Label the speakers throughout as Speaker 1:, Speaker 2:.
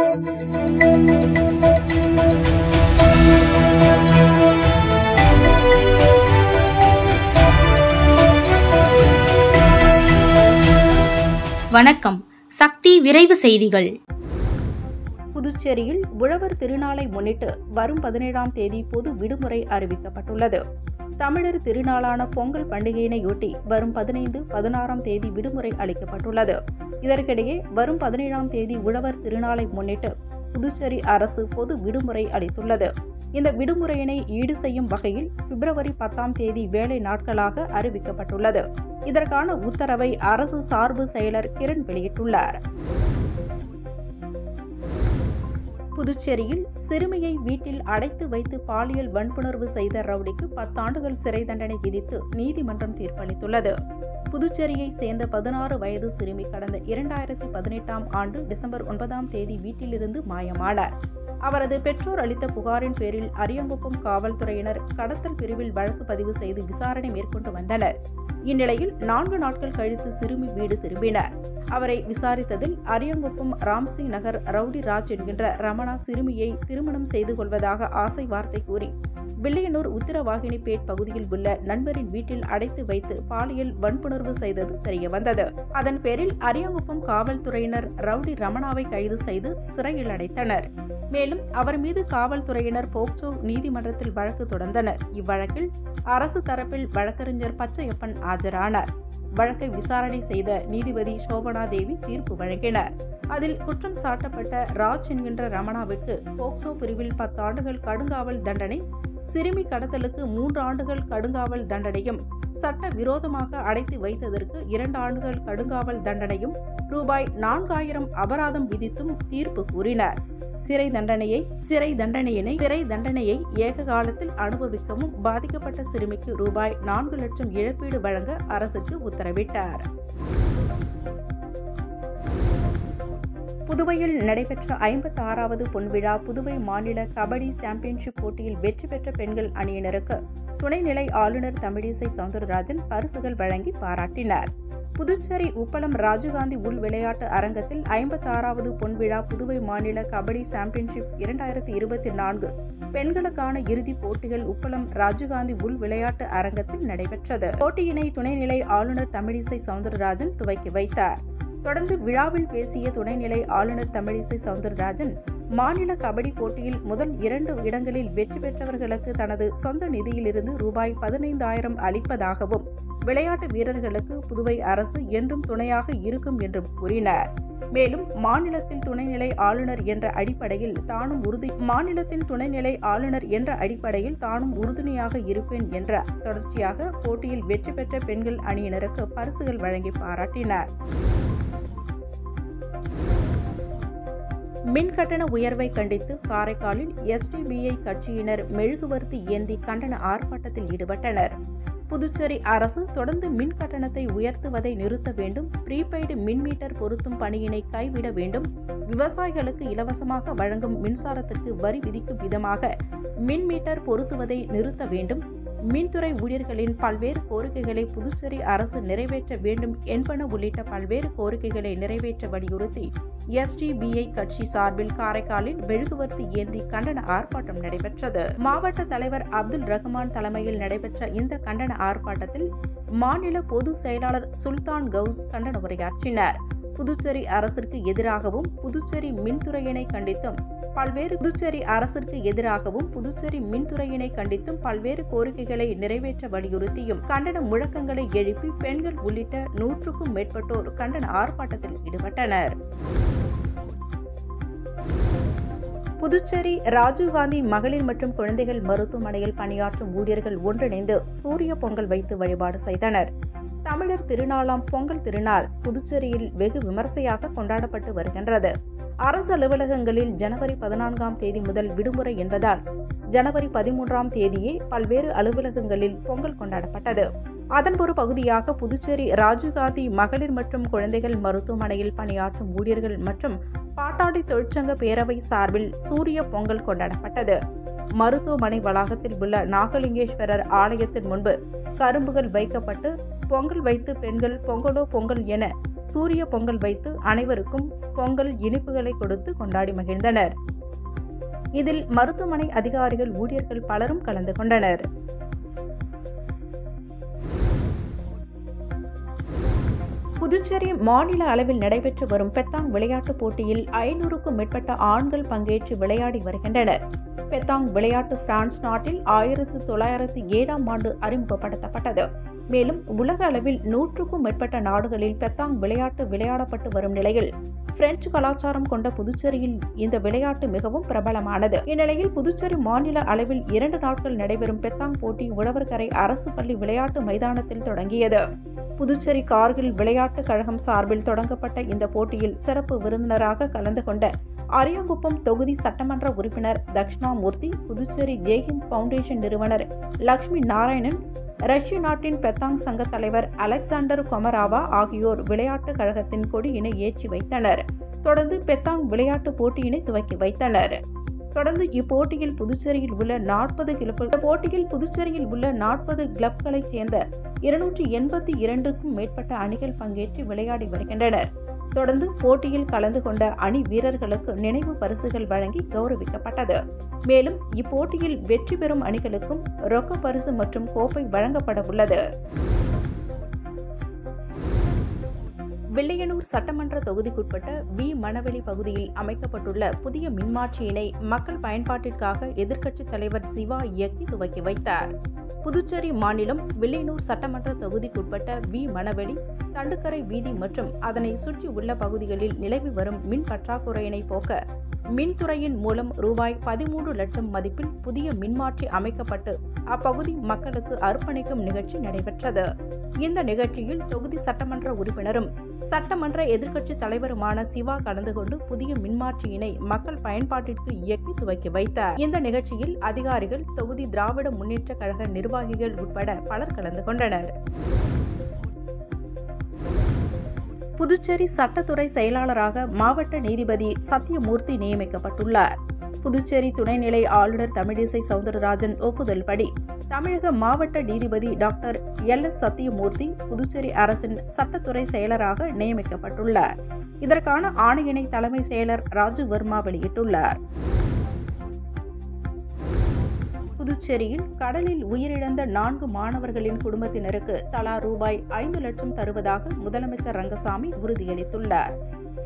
Speaker 1: வணக்கம். சக்தி விரைவு செய்திகள்.
Speaker 2: புதுச்சேரியில் உழவர் திருநாளை முன்னிட்டு வரும் 17ஆம் தேதி பொது விடுமுறை அறிவிக்கப்பட்டுள்ளது. தமிழர் திருநாளான பொங்கல் பண்டிகையினையொட்டி வரும் 15, 16ஆம் தேதி விடுமுறை அளிக்கப்பட்டுள்ளது. இதற்கிடையே வரும் 17ஆம் தேதி உழவர் திருநாளை முன்னிட்டு புதுச்சேரி அரசு பொது விடுமுறை அளித்துள்ளது. இந்த விடுமுறையினை ஈடு செய்யும் வகையில் பிப்ரவரி 10ஆம் தேதி வேலை நாட்களாக அறிவிக்கப்பட்டுள்ளது. இதற்கான உத்தரவை அரசு சார்பு செயலர் கிரண் வெளியிட்டுள்ளார். புதுச்சேரியில் சிறுமியை வீட்டில் அடைத்து வைத்து பாலியல் வன்புணர்வு செய்த ரவுடிக்கு 10 ஆண்டுகள் சிறை தண்டனை விதித்து நீதிமன்றம் தீர்ப்பளித்துள்ளது. புதுச்சேரியை சேர்ந்த 16 வயது சிறுமி கடந்த 2018ஆம் ஆண்டு டிசம்பர் 9ஆம் தேதி வீட்டிலிருந்து மாயமானார். அவரது பெற்றோர் அளித்த புகாரின் பேரில் அரியங்குப்பம் காவல்துறையினர் கடத்தல் பிரிவில் வழக்கு பதிவு செய்து விசாரணை மேற்கொண்டு வந்தனர். இந்நிலையில் 4 நாட்கள் கழித்து சிறுமி வீடு திரும்பினார். அவரை விசாரித்ததில் அரியங்குப்பம் ராம்சிங் நகர் ரவுடி ராஜ் என்கின்ற ரமணா சிறுமியை திருமணம் செய்து கொள்வதாக ஆசை வார்த்தை கூறி வில்லியனூர் உத்திரவாகினிப்பேட் பகுதியில் உள்ள நண்பரின் வீட்டில் அடைத்து வைத்து பாலியல் வன்புணர்வு செய்தது தெரியவந்தது. அதன் பேரில் அரியங்குப்பம் காவல்துறையினர் ரவுடி ரமணாவை கைது செய்து சிறையில் அடைத்தனர். மேலும் அவர் மீது காவல்துறையினர் போக்சோ நீதிமன்றத்தில் வழக்கு தொடர்ந்தனர். இவ்வழக்கில் அரசு தரப்பில் வழக்கறிஞர் பச்சையப்பன் ஆஜரானார். வழக்கை விசாரணை செய்த நீதிபதி சோபனா தேவி தீர்ப்பு வழங்கினார். அதில் குற்றம் சாட்டப்பட்ட ராஜ் என்கின்ற ரமணாவிற்கு போக்சோ பிரிவில் 10 ஆண்டுகள் கடுங்காவல் தண்டனை, சிறுமி கடத்தலுக்கு 3 ஆண்டுகள் கடுங்காவல் தண்டனையும், சட்ட விரோதமாக அடைத்து வைத்ததற்கு 2 ஆண்டுகள் கடுங்காவல் தண்டனையும், ரூபாய் 4000 அபராதம் விதித்தும் தீர்ப்பு கூறினார். சிறை தண்டனையை ஏக காலத்தில் அனுபவிக்கவும் பாதிக்கப்பட்ட சிறுமிக்கு ரூபாய் 4 லட்சம் இழப்பீடு வழங்க அரசுக்கு உத்தரவிட்டார். புதுவையில் நடைபெற்ற 56வது பொன்விழா புதுவை மாநில கபடி சாம்பியன்ஷிப் போட்டியில் வெற்றி பெற்ற பெண்கள் அணியினருக்கு துணைநிலை ஆளுநர் தமிழிசை சவுந்தரராஜன் பரிசுகள் வழங்கி பாராட்டினார். புதுச்சேரி உப்பளம் ராஜீவ்காந்தி உள் விளையாட்டு அரங்கத்தில் 56வது பொன்விழா புதுவை மாநில கபடி சாம்பியன்ஷிப் 2024 பெண்களுக்கான இறுதிப் போட்டிகள் உப்பளம் ராஜீவ்காந்தி உள் விளையாட்டு அரங்கத்தில் நடைபெற்றது. போட்டியினை துணைநிலை ஆளுநர் தமிழிசை சவுந்தரராஜன் துவக்கி வைத்தார். தொடர்ந்து விழாவில் பேசிய துணைநிலை ஆளுநர் தமிழிசை சவுந்தரராஜன் மாநில கபடி போட்டியில் முதல் 2 இடங்களில் வெற்றி பெற்றவர்களுக்கு தனது சொந்த நிதியிலிருந்து ரூபாய் 15,000 அளிப்பதாகவும் விளையாட்டு வீரர்களுக்கு புதுவை அரசு என்றும் துணையாக இருக்கும் என்றும் கூறினார். மேலும் மாநிலத்தில் துணைநிலை ஆளுநர் என்ற அடிப்படையில் தானும் உறுதுணையாக இருப்பேன் என்ற தொடர்ச்சியாக போட்டியில் வெற்றி பெற்ற பெண்கள் அணியினருக்கு பரிசுகள் வழங்கி பாராட்டினார். மின் கட்டண உயர்வை கண்டித்து காரைக்காலில் SDBI கட்சியினர் மெழுகுவர்த்தி ஏந்தி கண்டன ஆர்ப்பாட்டத்தில் ஈடுபட்டனர். புதுச்சேரி அரசு தொடர்ந்து மின் கட்டணத்தை உயர்த்துவதை நிறுத்த வேண்டும், ப்ரீபெய்டு மின் மீட்டர் பொருத்தும் பணியினை கைவிட வேண்டும், விவசாயிகளுக்கு இலவசமாக வழங்கும் மின்சாரத்திற்கு வரி விதிக்கும் விதமாக மின் மீட்டர் பொருத்துவதை நிறுத்த வேண்டும், மின்துறை ஊழியர்களின் பல்வேறு கோரிக்கைகளை புதுச்சேரி அரசு நிறைவேற்ற வேண்டும் என்பன உள்ளிட்ட பல்வேறு கோரிக்கைகளை நிறைவேற்ற வலியுறுத்தி SDBI கட்சி சார்பில் காரைக்காலில் மெழுகுவர்த்தி ஏந்தி கண்டன ஆர்ப்பாட்டம் நடைபெற்றது. மாவட்ட தலைவர் அப்துல் ரஹ்மான் தலைமையில் நடைபெற்ற இந்த கண்டன ஆர்ப்பாட்டத்தில் மாநில பொதுச் செயலாளர் சுல்தான் கவுஸ் கண்டன உரையாற்றினார். புதுச்சேரி அரசிற்கு எதிராகவும் புதுச்சேரி மின்துறையினை கண்டித்தும் பல்வேறு கோரிக்கைகளை நிறைவேற்ற வலியுறுத்தியும் கண்டன முழக்கங்களை எழுப்பி பெண்கள் உள்ளிட்ட 100க்கும் மேற்பட்டோர் கண்டன ஆர்ப்பாட்டத்தில் ஈடுபட்டனர். புதுச்சேரி ராஜீவ்காந்தி மகளிர் மற்றும் குழந்தைகள் மருத்துவமனையில் பணியாற்றும் ஊழியர்கள் ஒன்றிணைந்து சூரிய பொங்கல் வைத்து வழிபாடு செய்தனர். தமிழர் திருநாளாம் பொங்கல் திருநாள் புதுச்சேரியில் வெகு விமர்சையாக கொண்டாடப்பட்டு வருகின்றது. அரசு அலுவலகங்களில் ஜனவரி 14ஆம் தேதி முதல் விடுமுறை என்பதால் ஜனவரி 13ஆம் தேதியே பல்வேறு அலுவலகங்களில் பொங்கல் கொண்டாடப்பட்டது. அதன் ஒரு பகுதியாக புதுச்சேரி ராஜீவ்காந்தி மகளிர் மற்றும் குழந்தைகள் மருத்துவமனையில் பணியாற்றும் ஊழியர்கள் மற்றும் பாட்டாளி தொழிற்சங்க பேரவை சார்பில் சூரிய பொங்கல் கொண்டாடப்பட்டது. மருத்துவமனை வளாகத்தில் உள்ள நாகலிங்கேஸ்வரர் ஆலயத்தின் முன்பு கரும்புகள் வைக்கப்பட்டு பொங்கல் வைத்து பெண்கள் பொங்கலோ பொங்கல் என சூரிய பொங்கல் வைத்து அனைவருக்கும் பொங்கல் இனிப்புகளை கொடுத்து கொண்டாடி மகிழ்ந்தனர். இதில் மருத்துவமனை அதிகாரிகள், ஊழியர்கள் பலரும் கலந்து கொண்டனர். புதுச்சேரி மாநில அளவில் நடைபெற்று வரும் பெத்தாங் விளையாட்டுப் போட்டியில் 500க்கும் மேற்பட்ட ஆண்கள் பங்கேற்று விளையாடி வருகின்றனர். பெத்தாங் விளையாட்டு பிரான்ஸ் நாட்டில் 1907ஆம் ஆண்டு அறிமுகப்படுத்தப்பட்டது. மேலும் உலக அளவில் 100க்கும் மேற்பட்ட நாடுகளில் பெத்தாங் விளையாட்டு விளையாடப்பட்டு வரும் நிலையில் பிரெஞ்சு கலாச்சாரம் கொண்ட புதுச்சேரியில் இந்த விளையாட்டு மிகவும் பிரபலமானது. இந்நிலையில் புதுச்சேரி மாநில அளவில் 2 நாட்கள் நடைபெறும் பெத்தாங் போட்டி உழவர்கரை அரசு பள்ளி விளையாட்டு மைதானத்தில் தொடங்கியது. புதுச்சேரி கார்கில் விளையாட்டுக் கழகம் சார்பில் தொடங்கப்பட்ட இந்த போட்டியில் சிறப்பு விருந்தினராக கலந்து கொண்ட அரியாங்குப்பம் தொகுதி சட்டமன்ற உறுப்பினர் தக்ஷணாமூர்த்தி, புதுச்சேரி ஜெய்ஹிந்த் பவுண்டேஷன் நிறுவனர் லட்சுமி நாராயணன், ரஷ்ய நாட்டின் பெத்தாங் சங்க தலைவர் அலெக்சாண்டர் கொமராவா ஆகியோர் விளையாட்டுக் கழகத்தின் கொடியினை ஏற்றி வைத்தனர். தொடர்ந்து பெத்தாங் விளையாட்டு போட்டியினை துவக்கி வைத்தனர். தொடர்ந்து இப்போட்டியில் புதுச்சேரியில் உள்ள 40 கிளப்களைச் சேர்ந்த 282க்கும் மேற்பட்ட அணிகள் பங்கேற்று விளையாடி வருகின்றனர். தொடர்ந்து போட்டியில் கலந்து கொண்ட அணி வீரர்களுக்கு நினைவு பரிசுகள் வழங்கி கௌரவிக்கப்பட்டது. மேலும் இப்போட்டியில் வெற்றி பெறும் அணிகளுக்கும் ரொக்க பரிசு மற்றும் கோப்பை வழங்கப்பட உள்ளது. வில்லியனூர் சட்டமன்ற தொகுதிக்குட்பட்ட வி மணவெளி பகுதியில் அமைக்கப்பட்டுள்ள புதிய மின்மாற்றியினை மக்கள் பயன்பாட்டிற்காக எதிர்க்கட்சித் தலைவர் சிவா இயக்கி துவக்கி வைத்தார். புதுச்சேரி மாநிலம் வில்லியனூர் சட்டமன்ற தொகுதிக்குட்பட்ட வி மணவெளி, தண்டுக்கரை வீதி மற்றும் அதனை சுற்றி உள்ள பகுதிகளில் நிலவி வரும் மின் பற்றாக்குறையினை போக்க மின்துறையின் மூலம் ரூபாய் 13 லட்சம் மதிப்பில் புதிய மின்மாற்றி அமைக்கப்பட்டு அப்பகுதி மக்களுக்கு அர்ப்பணிக்கும் நிகழ்ச்சி நடைபெற்றது. இந்த நிகழ்ச்சியில் தொகுதி சட்டமன்ற உறுப்பினரும் சட்டமன்ற எதிர்க்கட்சித் தலைவருமான சிவா கலந்து கொண்டு புதிய மின்மாற்றியினை மக்கள் பயன்பாட்டிற்கு இயக்கி துவக்கி வைத்தார். இந்த நிகழ்ச்சியில் அதிகாரிகள், தொகுதி திராவிட முன்னேற்ற கழக நிர்வாகிகள் உட்பட பலர் கலந்து கொண்டனர். புதுச்சேரி சட்டத்துறை செயலாளராக மாவட்ட நீதிபதி சத்தியமூர்த்தி நியமிக்கப்பட்டுள்ளார். புதுச்சேரி துணைநிலை ஆளுநர் தமிழிசை சவுந்தரராஜன் ஒப்புதல்படி தமிழக மாவட்ட நீதிபதி டாக்டர் LS சத்தியமூர்த்தி புதுச்சேரி அரசின் சட்டத்துறை செயலராக நியமிக்கப்பட்டுள்ளார். இதற்கான ஆணையினை தலைமை செயலர் ராஜு வர்மா வெளியிட்டுள்ளார். புதுச்சேரியில் கடலில் உயிரிழந்த 4 மாணவர்களின் குடும்பத்தினருக்கு தலா ரூபாய் 5 லட்சம் தருவதாக முதலமைச்சர் ரங்கசாமி உறுதியளித்துள்ளார்.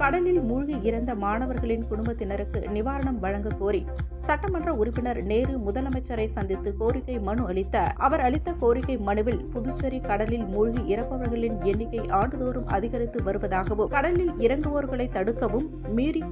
Speaker 2: கடலில் மூழ்கி இறந்த மாணவர்களின் குடும்பத்தினருக்கு நிவாரணம் வழங்க கோரி சட்டமன்ற உறுப்பினர் நேரு முதலமைச்சரை சந்தித்து கோரிக்கை மனு அளித்தார். அவர் அளித்த கோரிக்கை மனுவில் புதுச்சேரி கடலில் மூழ்கி இறப்பவர்களின் எண்ணிக்கை ஆண்டுதோறும் அதிகரித்து வருவதாகவும், கடலில் இறங்குவோர்களை தடுக்கவும், மீறி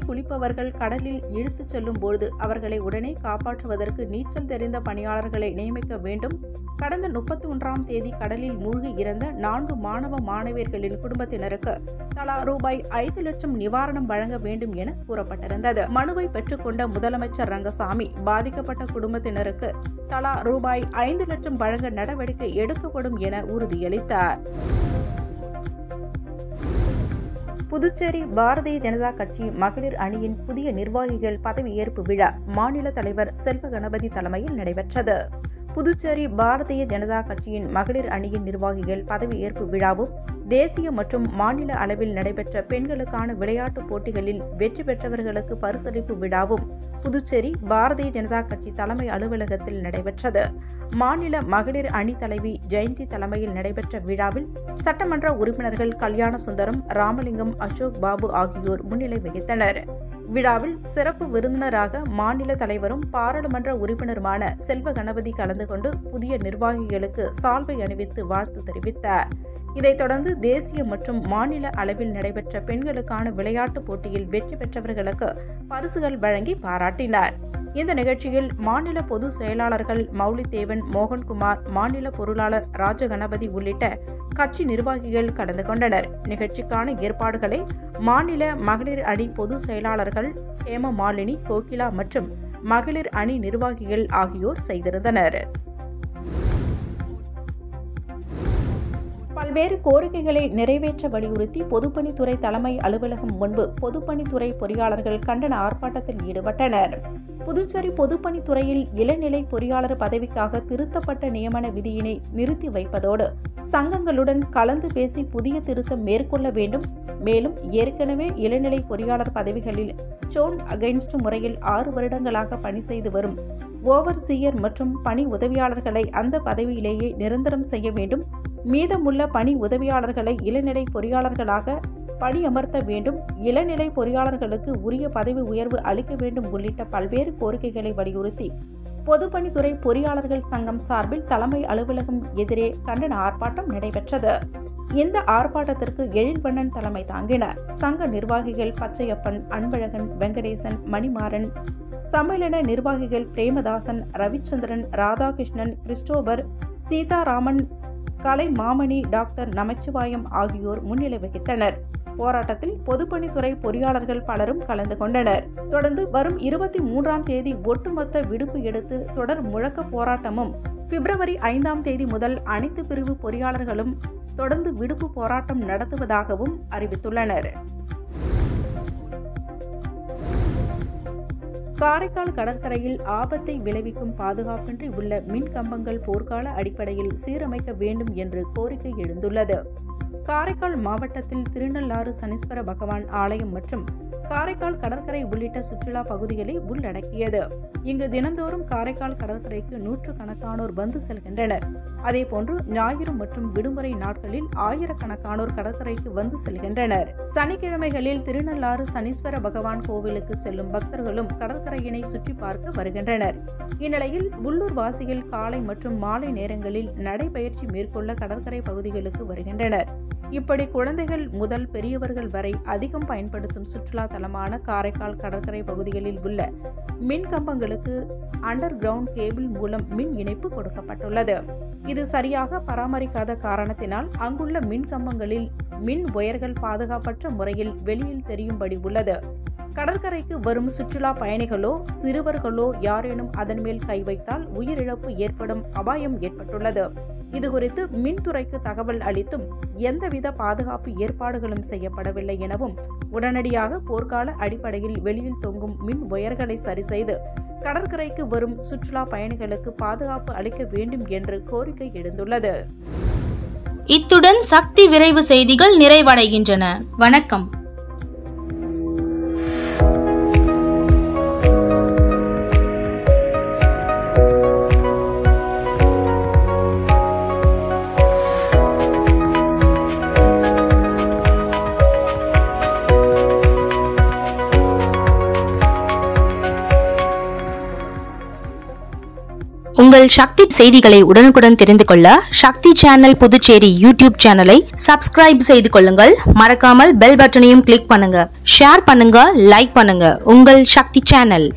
Speaker 2: குளிப்பவர்கள் கடலில் இழுத்துச் செல்லும் போது அவர்களை உடனே காப்பாற்றுவதற்கு நீச்சல் தெரிந்த பணியாளர்களை நியமிக்க வேண்டும். கடந்த 31ஆம் தேதி கடலில் மூழ்கி இறந்த 4 மாணவ மாணவியர்களின் குடும்பத்தினருக்கு தலா ரூபாய் 5 லட்சம் நிவாரணம் வழங்க வேண்டும் என கூறப்பட்டிருந்தது. மனுவை பெற்றுக்கொண்ட முதலமைச்சர் ரங்கசாமி பாதிக்கப்பட்ட குடும்பத்தினருக்கு தலா ரூபாய் 5 லட்சம் வழங்க நடவடிக்கை எடுக்கப்படும் என உறுதியளித்தார். புதுச்சேரி பாரதிய ஜனதா கட்சி மகளிர் அணியின் புதிய நிர்வாகிகள் பதவியேற்பு விழா மாநில தலைவர் செல்வ கணபதி தலைமையில் நடைபெற்றது. புதுச்சேரி பாரதிய ஜனதா கட்சியின் மகளிர் அணியின் நிர்வாகிகள் பதவியேற்பு விழாவும், தேசிய மற்றும் மாநில அளவில் நடைபெற்ற பெண்களுக்கான விளையாட்டுப் போட்டிகளில் வெற்றி பெற்றவர்களுக்கு பரிசளிப்பு விழாவும் புதுச்சேரி பாரதிய ஜனதா கட்சி தலைமை அலுவலகத்தில் நடைபெற்றது. மாநில மகளிர் அணி தலைவி ஜெயந்தி தலைமையில் நடைபெற்ற விழாவில் சட்டமன்ற உறுப்பினர்கள் கல்யாண சுந்தரம், ராமலிங்கம், அசோக் பாபு ஆகியோர் முன்னிலை வகித்தனர். விழாவில் சிறப்பு விருந்தினராக மாநில தலைவரும் பாராளுமன்ற உறுப்பினருமான செல்வ கணபதி கலந்து கொண்டு புதிய நிர்வாகிகளுக்கு சால்வை அணிவித்து வாழ்த்து தெரிவித்தார். இதைத் தொடர்ந்து தேசிய மற்றும் மாநில அளவில் நடைபெற்ற பெண்களுக்கான விளையாட்டுப் போட்டியில் வெற்றி பெற்றவர்களுக்கு பரிசுகள் வழங்கி பாராட்டினார். இந்த நிகழ்ச்சியில் மாநில பொது செயலாளர்கள் மௌலிதேவன், மோகன்குமார், மாநில பொருளாளர் ராஜகணபதி உள்ளிட்ட கட்சி நிர்வாகிகள் கலந்து கொண்டனர். நிகழ்ச்சிக்கான ஏற்பாடுகளை மாநில மகளிர் அணி பொது செயலாளர்கள் ஹேமமாலினி, கோகிலா மற்றும் மகளிர் அணி நிர்வாகிகள் ஆகியோர் செய்திருந்தனர். பல்வேறு கோரிக்கைகளை நிறைவேற்ற வலியுறுத்தி பொதுப்பணித்துறை தலைமை அலுவலகம் முன்பு பொதுப்பணித்துறை பொறியாளர்கள் கண்டன ஆர்ப்பாட்டத்தில் ஈடுபட்டனர். புதுச்சேரி பொதுப்பணித்துறையில் இளநிலை பொறியாளர் பதவிக்காக திருத்தப்பட்ட நியமன விதியினை நிறுத்தி வைப்பதோடு சங்கங்களுடன் கலந்து பேசி புதிய திருத்தம் மேற்கொள்ள வேண்டும். மேலும் ஏற்கனவே இளநிலை பொறியாளர் பதவிகளில் ஷோன் அகைன்ஸ்ட் முறையில் 6 வருடங்களாக பணி செய்து வரும் ஓவர்சீயர் மற்றும் பணி உதவியாளர்களை அந்த பதவியிலேயே நிரந்தரம் செய்ய வேண்டும். மீதமுள்ள பணி உதவியாளர்களை இளநிலை பொறியாளர்களாக பணியமர்த்த வேண்டும். இளநிலை பொறியாளர்களுக்கு உரிய பதவி உயர்வு அளிக்க வேண்டும் உள்ளிட்ட பல்வேறு கோரிக்கைகளை வலியுறுத்தி பொதுப்பணித்துறை பொறியாளர்கள் சங்கம் சார்பில் தலைமை அலுவலகம் எதிரே கண்டன ஆர்ப்பாட்டம் நடைபெற்றது. இந்த ஆர்ப்பாட்டத்திற்கு எழில்வண்ணன் தலைமை தாங்கினார். சங்க நிர்வாகிகள் பச்சையப்பன், அன்பழகன், வெங்கடேசன், மணிமாறன், சம்மேளன நிர்வாகிகள் பிரேமதாசன், ரவிச்சந்திரன், ராதாகிருஷ்ணன், கிறிஸ்டோபர், சீதாராமன், கலை மாமணி, டாக்டர் நமச்சிவாயம் ஆகியோர் முன்னிலை வகித்தனர். போராட்டத்தில் பொதுப்பணித்துறை பொறியாளர்கள் பலரும் கலந்து கொண்டனர். தொடர்ந்து வரும் 23ஆம் தேதி ஒட்டுமொத்த விடுப்பு எடுத்து தொடர் முழக்க போராட்டமும், பிப்ரவரி 5ஆம் தேதி முதல் அனைத்து பிரிவு பொறியாளர்களும் தொடர்ந்து விடுப்பு போராட்டம் நடத்துவதாகவும் அறிவித்துள்ளனர். காரைக்கால் கடற்கரையில் ஆபத்தை விளைவிக்கும் பாதுகாப்பின்றி உள்ள மின் கம்பங்கள் போர்க்கால அடிப்படையில் சீரமைக்க வேண்டும் என்று கோரிக்கை எழுந்துள்ளது. காரைக்கால் மாவட்டத்தில் திருநள்ளாறு சனீஸ்வர பகவான் ஆலயம் மற்றும் காரைக்கால் கடற்கரை உள்ளிட்ட சுற்றுலா பகுதிகளை உள்ளடக்கியது. இங்கு தினந்தோறும் காரைக்கால் கடற்கரைக்கு நூற்றுக்கணக்கானோர் வந்து செல்கின்றனர். அதேபோன்று ஞாயிறு மற்றும் விடுமுறை நாட்களில் ஆயிரக்கணக்கானோர் கடற்கரைக்கு வந்து செல்கின்றனர். சனிக்கிழமைகளில் திருநள்ளாறு சனீஸ்வர பகவான் கோவிலுக்கு செல்லும் பக்தர்களும் கடற்கரையினை சுற்றி பார்க்க வருகின்றனர். இந்நிலையில் உள்ளூர் வாசிகள் காலை மற்றும் மாலை நேரங்களில் நடைபயிற்சி மேற்கொள்ள கடற்கரை பகுதிகளுக்கு வருகின்றனர். இப்படி குழந்தைகள் முதல் பெரியவர்கள் வரை அதிகம் பயன்படுத்தும் சுற்றுலா தலமான காரைக்கால் கடற்கரை பகுதிகளில் உள்ள மின் கம்பங்களுக்கு அண்டர் கிரவுண்ட் கேபிள் மூலம் மின் இணைப்பு கொடுக்கப்பட்டுள்ளது. இது சரியாக பராமரிக்காத காரணத்தினால் அங்குள்ள மின் கம்பங்களில் மின் ஒயர்கள் பாதுகாப்பற்ற முறையில் வெளியில் தெரியும்படி உள்ளது. கடற்கரைக்கு வரும் சுற்றுலா பயணிகளோ சிறுவர்களோ யாரேனும் அதன் மேல் கை வைத்தால் உயிரிழப்பு ஏற்படும் அபாயம் ஏற்பட்டுள்ளது. இதுகுறித்து மின்துறைக்கு தகவல் அளித்தும் எந்தவித பாதுகாப்பு ஏற்பாடுகளும் செய்யப்படவில்லை எனவும், உடனடியாக போர்க்கால அடிப்படையில் வெளியில் தொங்கும் மின் ஒயர்களை சரி செய்து கடற்கரைக்கு வரும் சுற்றுலா பயணிகளுக்கு பாதுகாப்பு அளிக்க வேண்டும் என்று கோரிக்கை எழுந்துள்ளது.
Speaker 1: இத்துடன் சக்தி விரைவு செய்திகள் நிறைவடைகின்றன. வணக்கம். உங்கள் சக்தி செய்திகளை உடனுக்குடன் தெரிந்து கொள்ள சக்தி சேனல் புதுச்சேரி யூடியூப் சேனலை சப்ஸ்கிரைப் செய்து கொள்ளுங்கள். மறக்காமல் பெல் பட்டனையும் கிளிக் பண்ணுங்க. ஷேர் பண்ணுங்க, லைக் பண்ணுங்க. உங்கள் சக்தி சேனல்.